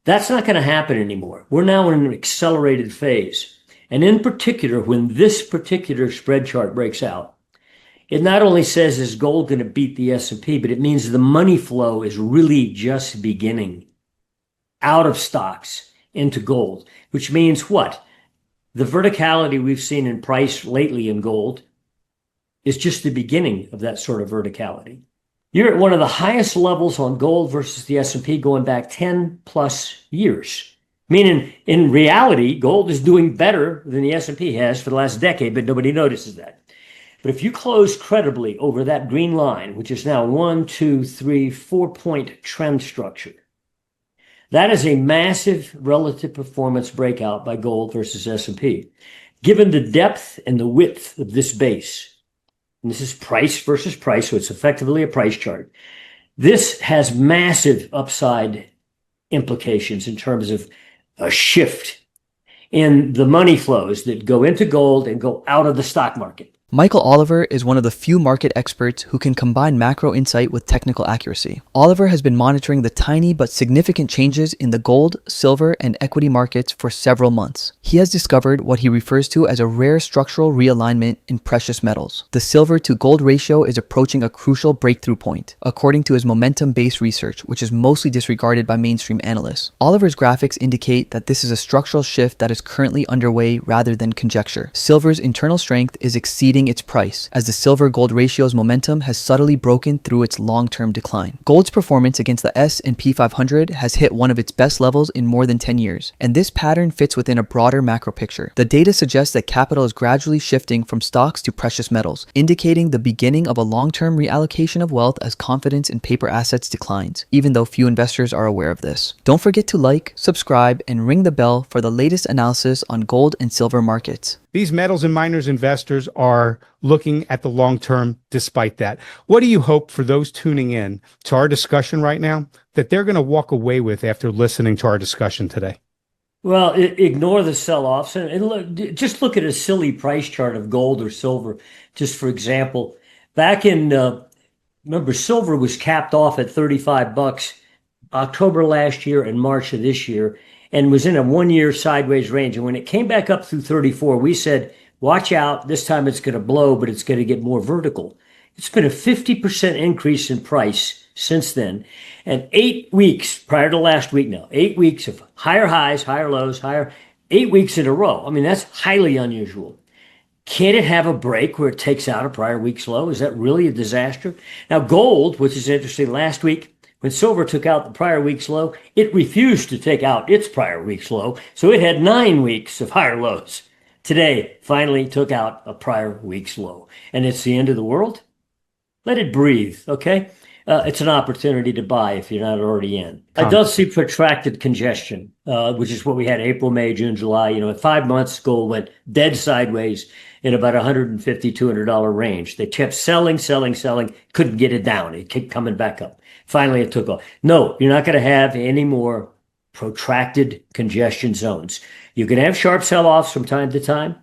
That's not going to happen anymore. We're now in an accelerated phase. And in particular, when this particular spread chart breaks out, it not only says is gold going to beat the S&P, but it means the money flow is really just beginning out of stocks into gold, which means what? The verticality we've seen in price lately in gold is just the beginning of that sort of verticality. You're at one of the highest levels on gold versus the S&P going back 10 plus years. Meaning, in reality, gold is doing better than the S&P has for the last decade, but nobody notices that. But if you close credibly over that green line, which is now 1, 2, 3, 4-point trend structure, that is a massive relative performance breakout by gold versus S&P. Given the depth and the width of this base, and this is price versus price, so it's effectively a price chart, this has massive upside implications in terms of a shift in the money flows that go into gold and go out of the stock market. Michael Oliver is one of the few market experts who can combine macro insight with technical accuracy. Oliver has been monitoring the tiny but significant changes in the gold, silver, and equity markets for several months. He has discovered what he refers to as a rare structural realignment in precious metals. The silver to gold ratio is approaching a crucial breakthrough point, according to his momentum-based research, which is mostly disregarded by mainstream analysts. Oliver's graphics indicate that this is a structural shift that is currently underway rather than conjecture. Silver's internal strength is exceeding its price, as the silver-gold ratio's momentum has subtly broken through its long-term decline. Gold's performance against the S&P 500 has hit one of its best levels in more than 10 years, and this pattern fits within a broader macro picture. The data suggests that capital is gradually shifting from stocks to precious metals, indicating the beginning of a long-term reallocation of wealth as confidence in paper assets declines, even though few investors are aware of this. Don't forget to like, subscribe, and ring the bell for the latest analysis on gold and silver markets. These metals and miners investors are looking at the long term despite that. What do you hope for those tuning in to our discussion right now that they're going to walk away with after listening to our discussion today? Well, ignore the sell-offs and just look at a silly price chart of gold or silver. Just for example, back in, remember, silver was capped off at $35 October last year and March of this year, and was in a 1-year sideways range. And when it came back up through 34, we said, watch out, this time it's going to blow, but it's going to get more vertical. It's been a 50% increase in price since then. And 8 weeks prior to last week now, 8 weeks of higher highs, higher lows, 8 weeks in a row. I mean, that's highly unusual. Can't it have a break where it takes out a prior week's low? Is that really a disaster? Now, gold, which is interesting, last week, when silver took out the prior week's low, it refused to take out its prior week's low, so it had 9 weeks of higher lows. Today, finally took out a prior week's low. And it's the end of the world? Let it breathe, okay? It's an opportunity to buy if you're not already in. I don't see protracted congestion, which is what we had April, May, June, July. You know, in 5 months, gold went dead sideways in about $150, $200 range. They kept selling, couldn't get it down. It kept coming back up. Finally, it took off. No, you're not going to have any more protracted congestion zones. You can have sharp sell-offs from time to time,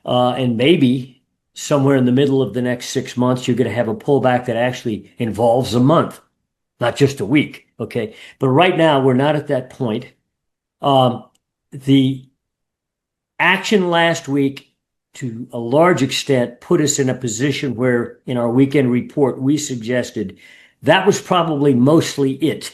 and maybe somewhere in the middle of the next 6 months, you're going to have a pullback that actually involves a month, not just a week, okay? But right now, we're not at that point. The action last week, to a large extent, put us in a position where, in our weekend report, we suggested that was probably mostly it,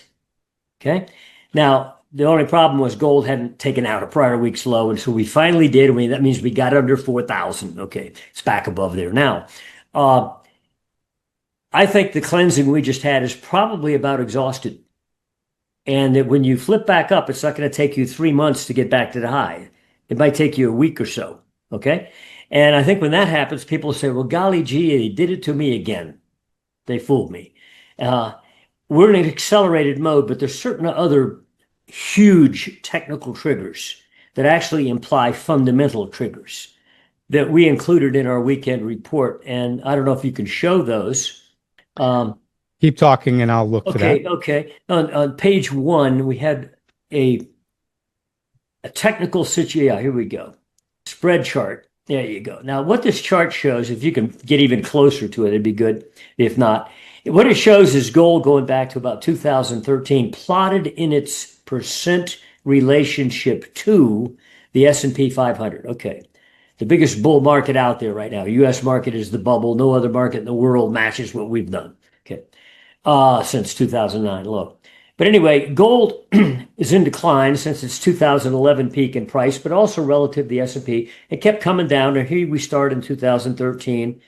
okay? Now, the only problem was gold hadn't taken out a prior week's low, and so we finally did. I mean, that means we got under 4,000. Okay, it's back above there now. I think the cleansing we just had is probably about exhausted, and that when you flip back up, it's not going to take you 3 months to get back to the high. It might take you a week or so, okay? And I think when that happens, people say, well, golly gee, they did it to me again. They fooled me. We're in an accelerated mode, but there's certain other huge technical triggers that actually imply fundamental triggers that we included in our weekend report. And I don't know if you can show those. Keep talking and I'll look for that. Okay. On page 1, we had a technical situation. Yeah, here we go. Spread chart. There you go. Now, what this chart shows, if you can get even closer to it, it'd be good. If not, what it shows is gold going back to about 2013, plotted in its percent relationship to the S&P 500. Okay. The biggest bull market out there right now. U.S. market is the bubble. No other market in the world matches what we've done. Okay. Since 2009 low. But anyway, gold is in decline since its 2011 peak in price, but also relative to the S&P. It kept coming down, and here we start in 2013.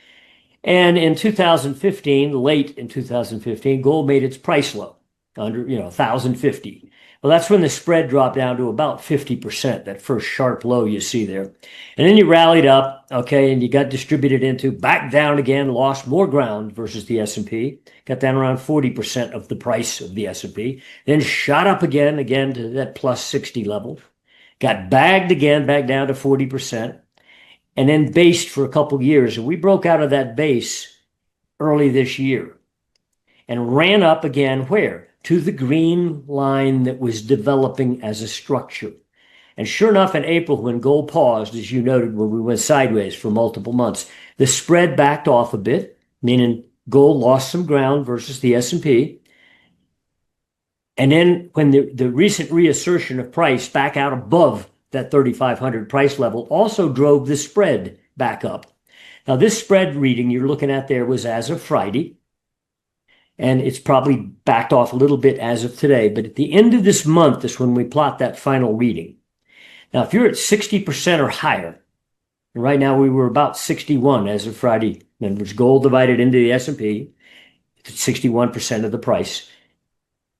And in 2015, late in 2015, gold made its price low, under 1,050. Well, that's when the spread dropped down to about 50%, that first sharp low you see there. And then you rallied up, okay, and you got distributed into, back down again, lost more ground versus the S&P, got down around 40% of the price of the S&P, then shot up again to that plus 60 level, got bagged again, back down to 40%, and then based for a couple years. And we broke out of that base early this year and ran up again where? To the green line that was developing as a structure. And sure enough, in April, when gold paused, as you noted, when we went sideways for multiple months, the spread backed off a bit, meaning gold lost some ground versus the S&P. And then when the recent reassertion of price back out above that 3,500 price level also drove the spread back up. Now, this spread reading you're looking at there was as of Friday. And it's probably backed off a little bit as of today. But at the end of this month is when we plot that final reading. Now, if you're at 60% or higher, and right now we were about 61 as of Friday, and was gold divided into the S&P, it's 61% of the price.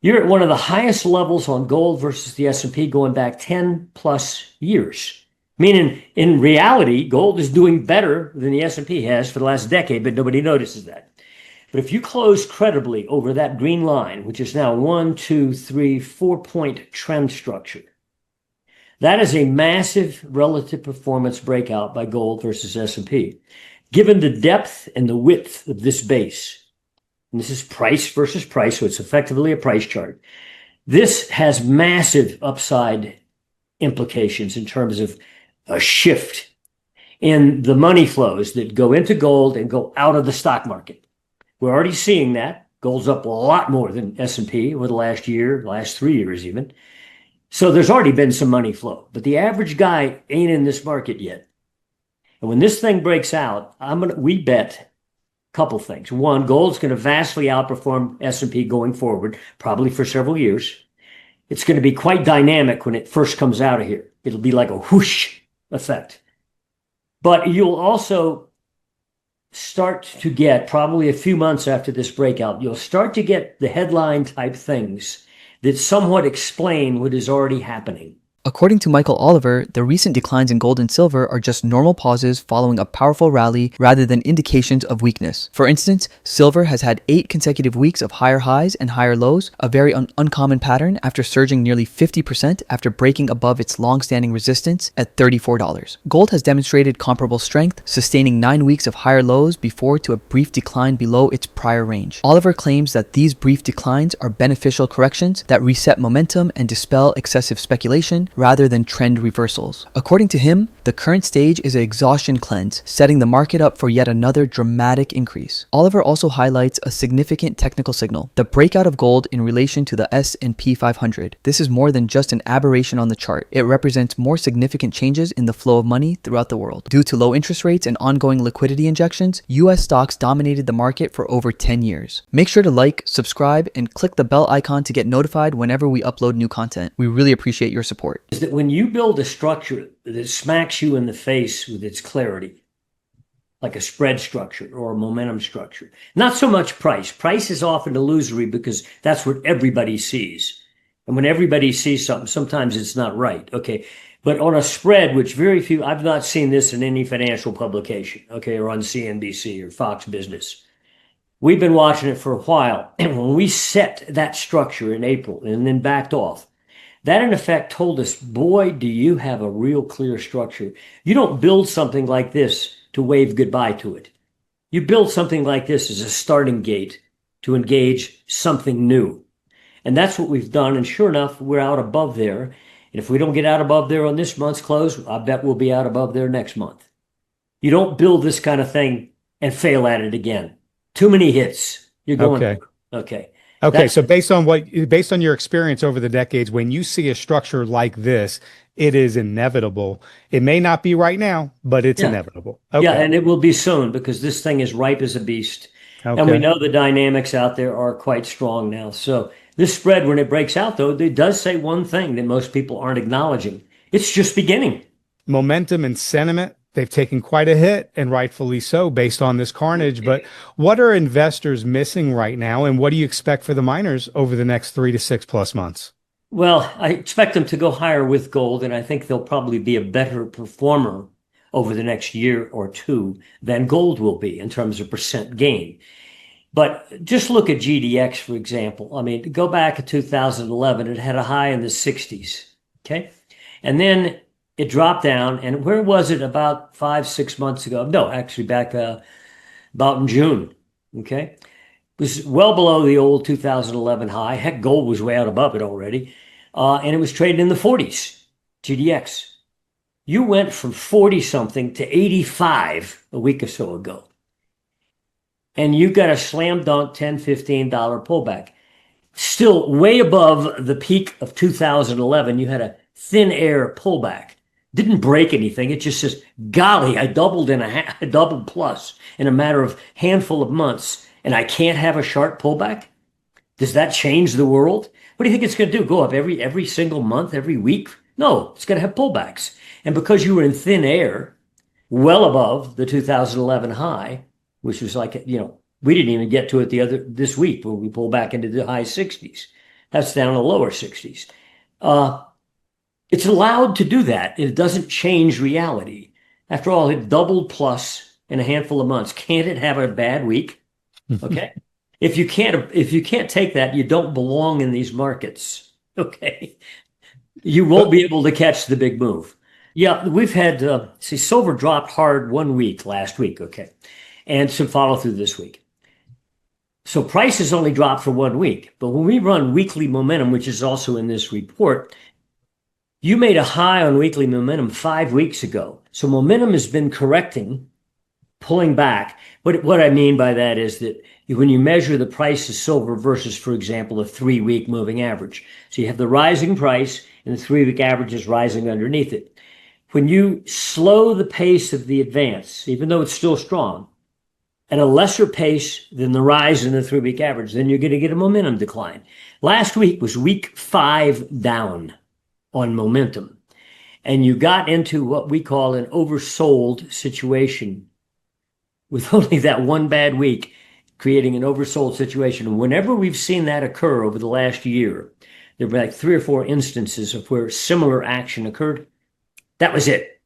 You're at one of the highest levels on gold versus the S&P going back 10 plus years. Meaning, in reality, gold is doing better than the S&P has for the last decade, but nobody notices that. But if you close credibly over that green line, which is now 1, 2, 3, 4-point trend structure, that is a massive relative performance breakout by gold versus S&P. Given the depth and the width of this base, and this is price versus price, so it's effectively a price chart, this has massive upside implications in terms of a shift in the money flows that go into gold and go out of the stock market. We're already seeing that. Gold's up a lot more than S&P over the last year, last 3 years even. So there's already been some money flow. But the average guy ain't in this market yet. And when this thing breaks out, we bet a couple things. One, gold's going to vastly outperform S&P going forward, probably for several years. It's going to be quite dynamic when it first comes out of here. It'll be like a whoosh effect. But you'll also start to get, probably a few months after this breakout, you'll start to get the headline type things that somewhat explain what is already happening. According to Michael Oliver, the recent declines in gold and silver are just normal pauses following a powerful rally rather than indications of weakness. For instance, silver has had 8 consecutive weeks of higher highs and higher lows, a very uncommon pattern after surging nearly 50% after breaking above its long-standing resistance at $34. Gold has demonstrated comparable strength, sustaining 9 weeks of higher lows before to a brief decline below its prior range. Oliver claims that these brief declines are beneficial corrections that reset momentum and dispel excessive speculation rather than trend reversals. According to him, the current stage is an exhaustion cleanse, setting the market up for yet another dramatic increase. Oliver also highlights a significant technical signal, the breakout of gold in relation to the S&P 500. This is more than just an aberration on the chart. It represents more significant changes in the flow of money throughout the world. Due to low interest rates and ongoing liquidity injections, US stocks dominated the market for over 10 years. Make sure to like, subscribe, and click the bell icon to get notified whenever we upload new content. We really appreciate your support. Is that when you build a structure that smacks you in the face with its clarity, like a spread structure or a momentum structure, not so much price. Price is often illusory because that's what everybody sees. And when everybody sees something, sometimes it's not right. Okay. But on a spread, which very few, I've not seen this in any financial publication, okay, or on CNBC or Fox Business. We've been watching it for a while. And when we set that structure in April and then backed off, that in effect told us, boy, do you have a real clear structure. You don't build something like this to wave goodbye to it. You build something like this as a starting gate to engage something new. And that's what we've done. And sure enough, we're out above there. And if we don't get out above there on this month's close, I bet we'll be out above there next month. You don't build this kind of thing and fail at it again. Too many hits. You're going. Okay. Okay. Okay, so based on your experience over the decades, when you see a structure like this, it is inevitable. It may not be right now, but it's Yeah. inevitable. Yeah, Okay. and it will be soon because this thing is ripe as a beast. And we Okay. know the dynamics out there are quite strong now. So this spread, when it breaks out, though, it does say one thing that most people aren't acknowledging. It's just beginning. Momentum and sentiment, they've taken quite a hit, and rightfully so, based on this carnage. But what are investors missing right now, and what do you expect for the miners over the next 3 to 6+ months? Well, I expect them to go higher with gold, and I think they'll probably be a better performer over the next year or two than gold will be in terms of percent gain. But just look at GDX, for example. I mean, go back to 2011, it had a high in the 60s. Okay. And then it dropped down. And where was it about 5, 6 months ago? No, actually, back about in June. Okay. It was well below the old 2011 high. Heck, gold was way out above it already. And it was trading in the 40s, GDX. You went from 40 something to 85 a week or so ago. And you got a slam dunk $10, $15 pullback. Still way above the peak of 2011. You had a thin air pullback. Didn't break anything. It just says, golly, I doubled a double plus in a matter of handful of months, and I can't have a sharp pullback. Does that change the world? What do you think it's going to do? Go up every single month, every week? No, it's going to have pullbacks. And because you were in thin air, well above the 2011 high, which was like, we didn't even get to it this week when we pulled back into the high 60s. That's down to lower 60s. It's allowed to do that. It doesn't change reality. After all, it doubled plus in a handful of months. Can't it have a bad week? Okay. If you can't take that, you don't belong in these markets. Okay. You won't be able to catch the big move. Yeah, we've had, silver dropped hard 1 week last week. Okay. And some follow through this week. So prices only dropped for 1 week. But when we run weekly momentum, which is also in this report, you made a high on weekly momentum 5 weeks ago. So momentum has been correcting, pulling back. What I mean by that is that when you measure the price of silver versus, for example, a 3-week moving average. So you have the rising price and the 3-week average is rising underneath it. When you slow the pace of the advance, even though it's still strong, at a lesser pace than the rise in the 3-week average, then you're going to get a momentum decline. Last week was week 5 down on momentum. And you got into what we call an oversold situation with only that one bad week, creating an oversold situation. And whenever we've seen that occur over the last year, there were like 3 or 4 instances of where similar action occurred. That was it.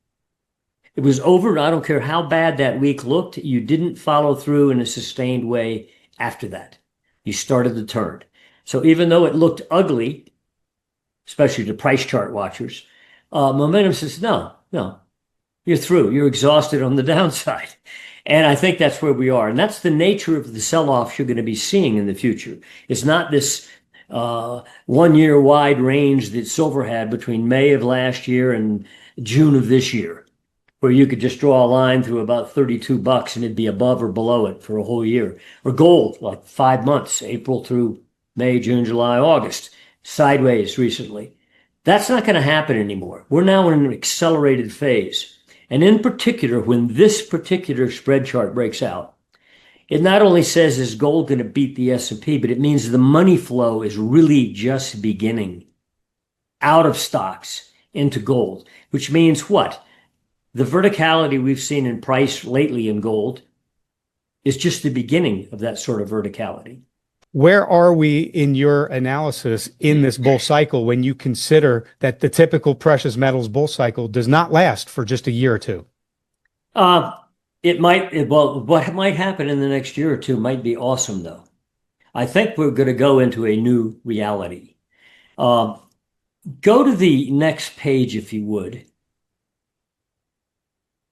It was over. I don't care how bad that week looked. You didn't follow through in a sustained way after that. You started the turn. So even though it looked ugly, especially to price chart watchers, momentum says, no, you're through. You're exhausted on the downside. And I think that's where we are. And that's the nature of the sell-off you're going to be seeing in the future. It's not this 1 year wide range that silver had between May of last year and June of this year, where you could just draw a line through about $32 and it'd be above or below it for a whole year. Or gold, like 5 months, April through May, June, July, August, sideways recently. That's not going to happen anymore. We're now in an accelerated phase. And in particular, when this particular spread chart breaks out, it not only says is gold going to beat the S&P, but it means the money flow is really just beginning out of stocks into gold, which means what? The verticality we've seen in price lately in gold is just the beginning of that sort of verticality. Where are we in your analysis in this bull cycle when you consider that the typical precious metals bull cycle does not last for just a year or two? What might happen in the next year or two might be awesome, though. I think we're going to go into a new reality. Go to the next page, if you would.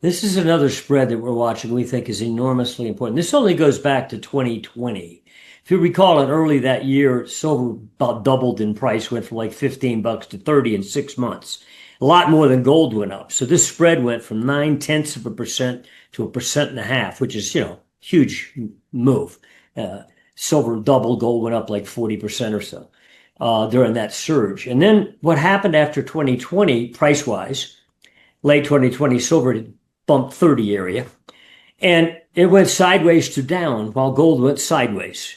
This is another spread that we're watching we think is enormously important. This only goes back to 2020. If you recall, in early that year, silver about doubled in price, went from like $15 to 30 in 6 months. A lot more than gold went up. So this spread went from 0.9% to 1.5%, which is, huge move. silver doubled, gold went up like 40% or so during that surge. And then what happened after 2020, price-wise, late 2020, silver bumped 30 area, and it went sideways to down while gold went sideways.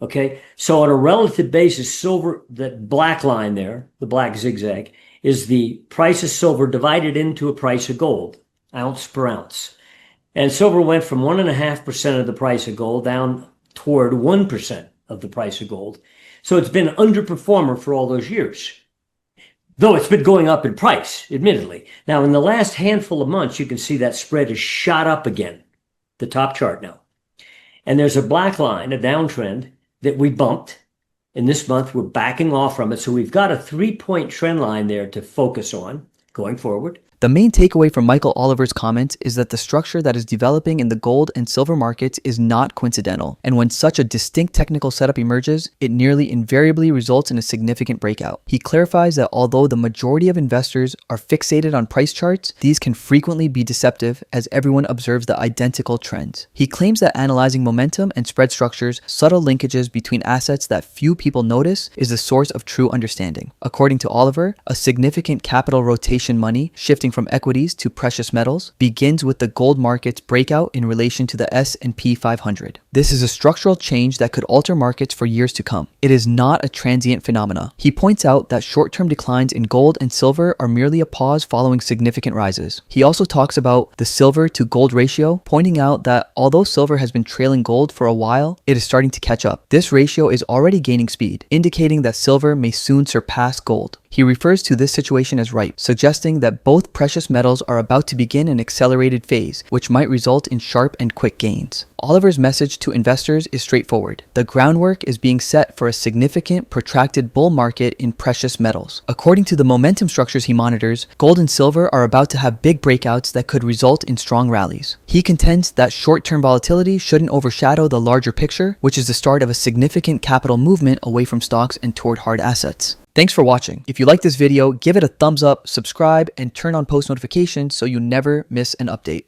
Okay, so on a relative basis, silver, that black line there, the black zigzag, is the price of silver divided into a price of gold, ounce per ounce. And silver went from 1.5% of the price of gold down toward 1% of the price of gold. So it's been an underperformer for all those years, though it's been going up in price, admittedly. Now, in the last handful of months, you can see that spread has shot up again, the top chart now. And there's a black line, a downtrend, that we bumped. And this month, we're backing off from it. So we've got a 3-point trend line there to focus on going forward. The main takeaway from Michael Oliver's comments is that the structure that is developing in the gold and silver markets is not coincidental, and when such a distinct technical setup emerges, it nearly invariably results in a significant breakout. He clarifies that although the majority of investors are fixated on price charts, these can frequently be deceptive as everyone observes the identical trends. He claims that analyzing momentum and spread structures, subtle linkages between assets that few people notice, is the source of true understanding. According to Oliver, a significant capital rotation money shifting from equities to precious metals begins with the gold market's breakout in relation to the S&P 500. This is a structural change that could alter markets for years to come. It is not a transient phenomena. He points out that short-term declines in gold and silver are merely a pause following significant rises. He also talks about the silver to gold ratio, pointing out that although silver has been trailing gold for a while, it is starting to catch up. This ratio is already gaining speed, indicating that silver may soon surpass gold. He refers to this situation as ripe, suggesting that both precious metals are about to begin an accelerated phase, which might result in sharp and quick gains. Oliver's message to investors is straightforward. The groundwork is being set for a significant, protracted bull market in precious metals. According to the momentum structures he monitors, gold and silver are about to have big breakouts that could result in strong rallies. He contends that short-term volatility shouldn't overshadow the larger picture, which is the start of a significant capital movement away from stocks and toward hard assets. Thanks for watching. If you like this video, give it a thumbs up, subscribe, and turn on post notifications so you never miss an update.